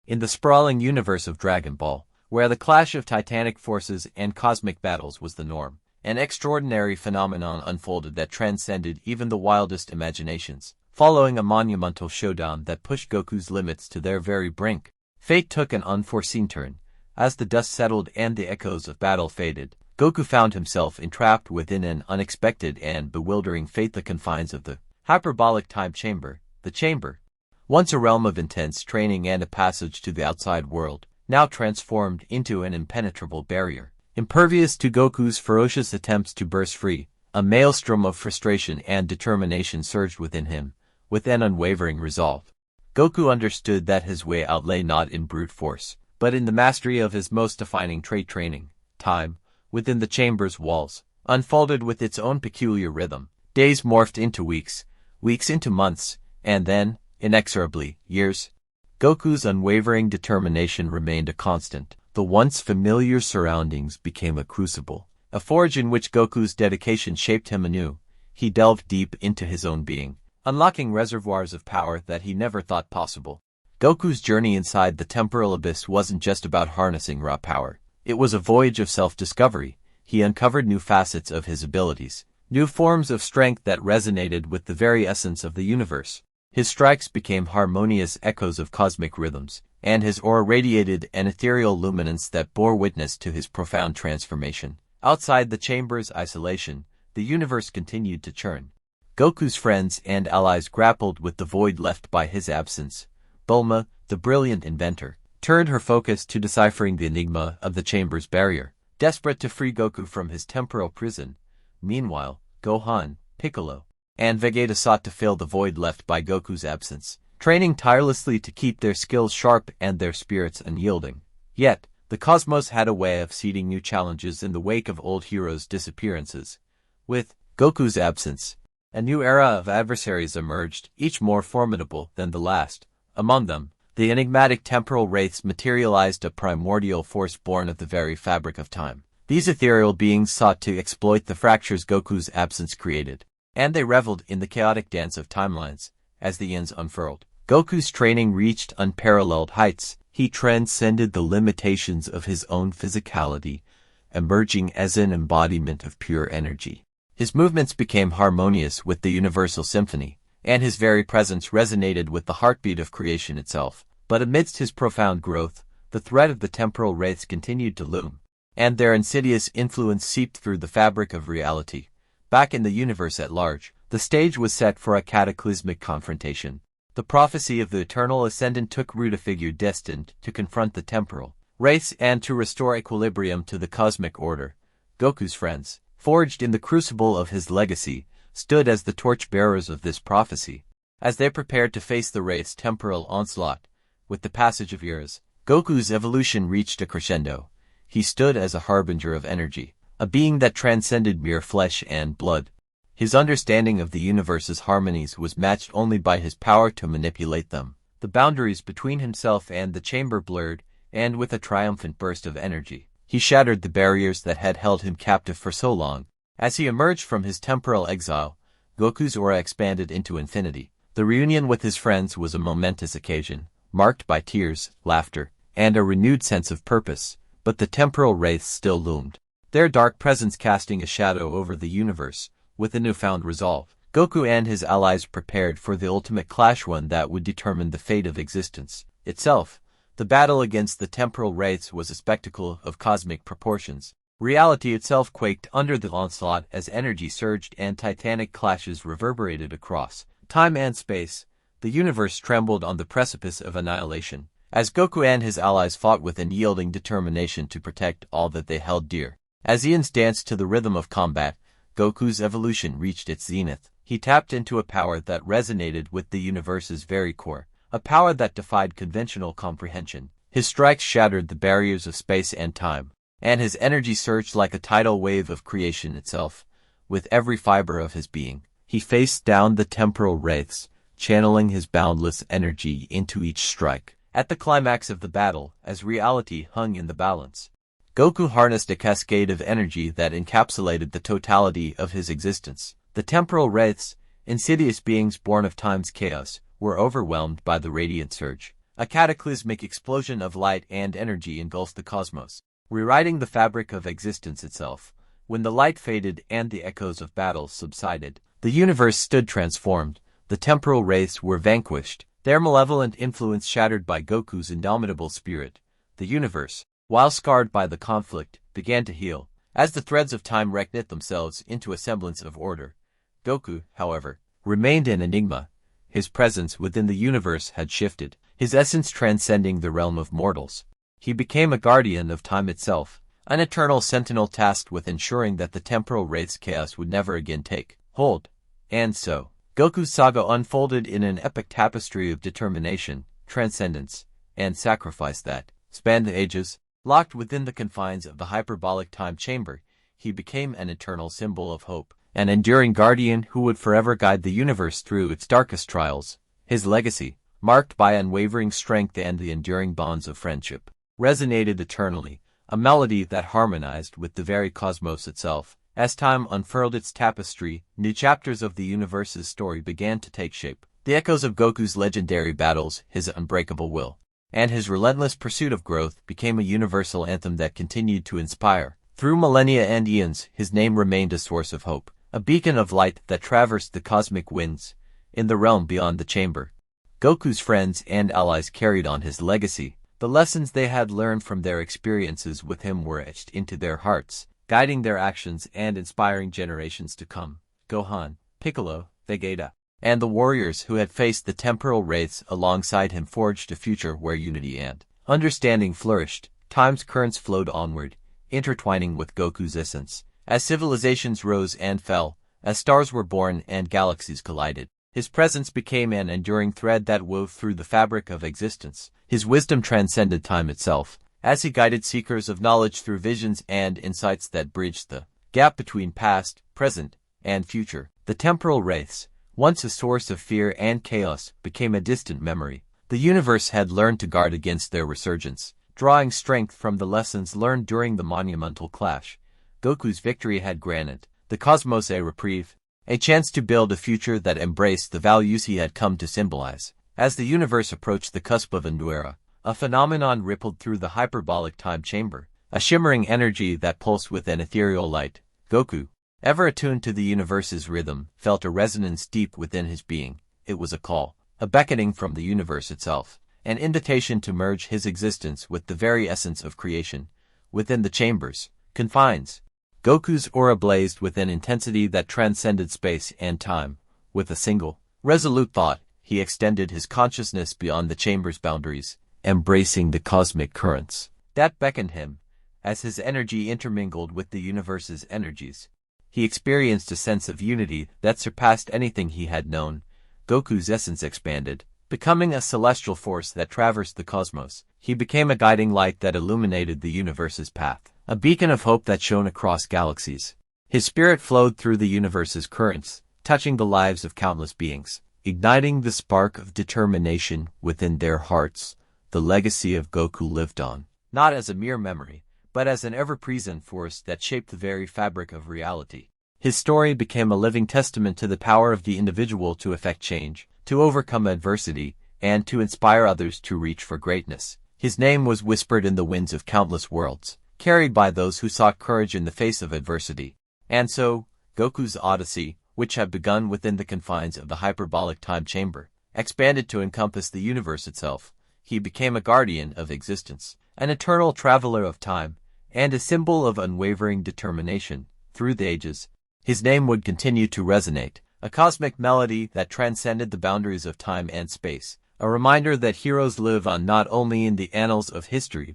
In the sprawling universe of Dragon Ball, where the clash of titanic forces and cosmic battles was the norm, an extraordinary phenomenon unfolded that transcended even the wildest imaginations. Following a monumental showdown that pushed Goku's limits to their very brink, fate took an unforeseen turn. As the dust settled and the echoes of battle faded, Goku found himself entrapped within an unexpected and bewildering fate. The confines of the Hyperbolic Time Chamber, the chamber, once a realm of intense training and a passage to the outside world, now transformed into an impenetrable barrier. Impervious to Goku's ferocious attempts to burst free, a maelstrom of frustration and determination surged within him, with an unwavering resolve. Goku understood that his way out lay not in brute force, but in the mastery of his most defining trait: training. Time, within the chamber's walls, unfolded with its own peculiar rhythm. Days morphed into weeks, weeks into months, and then, inexorably, years. Goku's unwavering determination remained a constant. The once familiar surroundings became a crucible, a forge in which Goku's dedication shaped him anew. He delved deep into his own being, unlocking reservoirs of power that he never thought possible. Goku's journey inside the temporal abyss wasn't just about harnessing raw power. It was a voyage of self-discovery. He uncovered new facets of his abilities, new forms of strength that resonated with the very essence of the universe. His strikes became harmonious echoes of cosmic rhythms, and his aura radiated an ethereal luminance that bore witness to his profound transformation. Outside the chamber's isolation, the universe continued to churn. Goku's friends and allies grappled with the void left by his absence. Bulma, the brilliant inventor, turned her focus to deciphering the enigma of the chamber's barrier, desperate to free Goku from his temporal prison. Meanwhile, Gohan, Piccolo, and Vegeta sought to fill the void left by Goku's absence, training tirelessly to keep their skills sharp and their spirits unyielding. Yet, the cosmos had a way of seeding new challenges in the wake of old heroes' disappearances. With Goku's absence, a new era of adversaries emerged, each more formidable than the last. Among them, the enigmatic temporal wraiths materialized, a primordial force born of the very fabric of time. These ethereal beings sought to exploit the fractures Goku's absence created, and they reveled in the chaotic dance of timelines. As the ends unfurled, Goku's training reached unparalleled heights. He transcended the limitations of his own physicality, emerging as an embodiment of pure energy. His movements became harmonious with the universal symphony, and his very presence resonated with the heartbeat of creation itself. But amidst his profound growth, the threat of the temporal wraiths continued to loom, and their insidious influence seeped through the fabric of reality. Back in the universe at large, the stage was set for a cataclysmic confrontation. The prophecy of the eternal ascendant took root, a figure destined to confront the temporal wraiths and to restore equilibrium to the cosmic order. Goku's friends, forged in the crucible of his legacy, stood as the torch-bearers of this prophecy. As they prepared to face the wraith's temporal onslaught, with the passage of years, Goku's evolution reached a crescendo. He stood as a harbinger of energy, a being that transcended mere flesh and blood. His understanding of the universe's harmonies was matched only by his power to manipulate them. The boundaries between himself and the chamber blurred, and with a triumphant burst of energy, he shattered the barriers that had held him captive for so long. As he emerged from his temporal exile, Goku's aura expanded into infinity. The reunion with his friends was a momentous occasion, marked by tears, laughter, and a renewed sense of purpose. But the temporal wraiths still loomed, their dark presence casting a shadow over the universe. With a newfound resolve, Goku and his allies prepared for the ultimate clash, one that would determine the fate of existence itself. The battle against the temporal wraiths was a spectacle of cosmic proportions. Reality itself quaked under the onslaught as energy surged and titanic clashes reverberated across time and space. The universe trembled on the precipice of annihilation, as Goku and his allies fought with unyielding determination to protect all that they held dear. As Eons danced to the rhythm of combat, Goku's evolution reached its zenith. He tapped into a power that resonated with the universe's very core, a power that defied conventional comprehension. His strikes shattered the barriers of space and time, and his energy surged like a tidal wave of creation itself. With every fiber of his being, he faced down the temporal wraiths, channeling his boundless energy into each strike. At the climax of the battle, as reality hung in the balance, Goku harnessed a cascade of energy that encapsulated the totality of his existence. The temporal wraiths, insidious beings born of time's chaos, were overwhelmed by the radiant surge. A cataclysmic explosion of light and energy engulfed the cosmos, rewriting the fabric of existence itself. When the light faded and the echoes of battle subsided, the universe stood transformed. The temporal race were vanquished, their malevolent influence shattered by Goku's indomitable spirit. The universe, while scarred by the conflict, began to heal, as the threads of time reknit themselves into a semblance of order. Goku, however, remained an enigma. His presence within the universe had shifted, his essence transcending the realm of mortals. He became a guardian of time itself, an eternal sentinel tasked with ensuring that the temporal wraith's chaos would never again take hold. And so, Goku's saga unfolded in an epic tapestry of determination, transcendence, and sacrifice that spanned the ages. Locked within the confines of the hyperbolic time chamber, he became an eternal symbol of hope, an enduring guardian who would forever guide the universe through its darkest trials. His legacy, marked by unwavering strength and the enduring bonds of friendship, resonated eternally, a melody that harmonized with the very cosmos itself. As time unfurled its tapestry, new chapters of the universe's story began to take shape. The echoes of Goku's legendary battles, his unbreakable will, and his relentless pursuit of growth became a universal anthem that continued to inspire. Through millennia and eons, his name remained a source of hope, a beacon of light that traversed the cosmic winds. In the realm beyond the chamber, Goku's friends and allies carried on his legacy. The lessons they had learned from their experiences with him were etched into their hearts, guiding their actions and inspiring generations to come. Gohan, Piccolo, Vegeta, and the warriors who had faced the temporal wraiths alongside him forged a future where unity and understanding flourished. Time's currents flowed onward, intertwining with Goku's essence. As civilizations rose and fell, as stars were born and galaxies collided, his presence became an enduring thread that wove through the fabric of existence. His wisdom transcended time itself, as he guided seekers of knowledge through visions and insights that bridged the gap between past, present, and future. The temporal wraiths, once a source of fear and chaos, became a distant memory. The universe had learned to guard against their resurgence, drawing strength from the lessons learned during the monumental clash. Goku's victory had granted the cosmos a reprieve, a chance to build a future that embraced the values he had come to symbolize. As the universe approached the cusp of a new era, a phenomenon rippled through the hyperbolic time chamber, a shimmering energy that pulsed with an ethereal light. Goku, ever attuned to the universe's rhythm, felt a resonance deep within his being. It was a call, a beckoning from the universe itself, an invitation to merge his existence with the very essence of creation. Within the chamber's confines, Goku's aura blazed with an intensity that transcended space and time. With a single, resolute thought, he extended his consciousness beyond the chamber's boundaries, embracing the cosmic currents that beckoned him. As his energy intermingled with the universe's energies, he experienced a sense of unity that surpassed anything he had known. Goku's essence expanded, becoming a celestial force that traversed the cosmos. He became a guiding light that illuminated the universe's path, a beacon of hope that shone across galaxies. His spirit flowed through the universe's currents, touching the lives of countless beings, igniting the spark of determination within their hearts. The legacy of Goku lived on, not as a mere memory, but as an ever-present force that shaped the very fabric of reality. His story became a living testament to the power of the individual to effect change, to overcome adversity, and to inspire others to reach for greatness. His name was whispered in the winds of countless worlds, carried by those who sought courage in the face of adversity. And so, Goku's odyssey, which had begun within the confines of the hyperbolic time chamber, expanded to encompass the universe itself. He became a guardian of existence, an eternal traveler of time, and a symbol of unwavering determination. Through the ages, his name would continue to resonate, a cosmic melody that transcended the boundaries of time and space, a reminder that heroes live on not only in the annals of history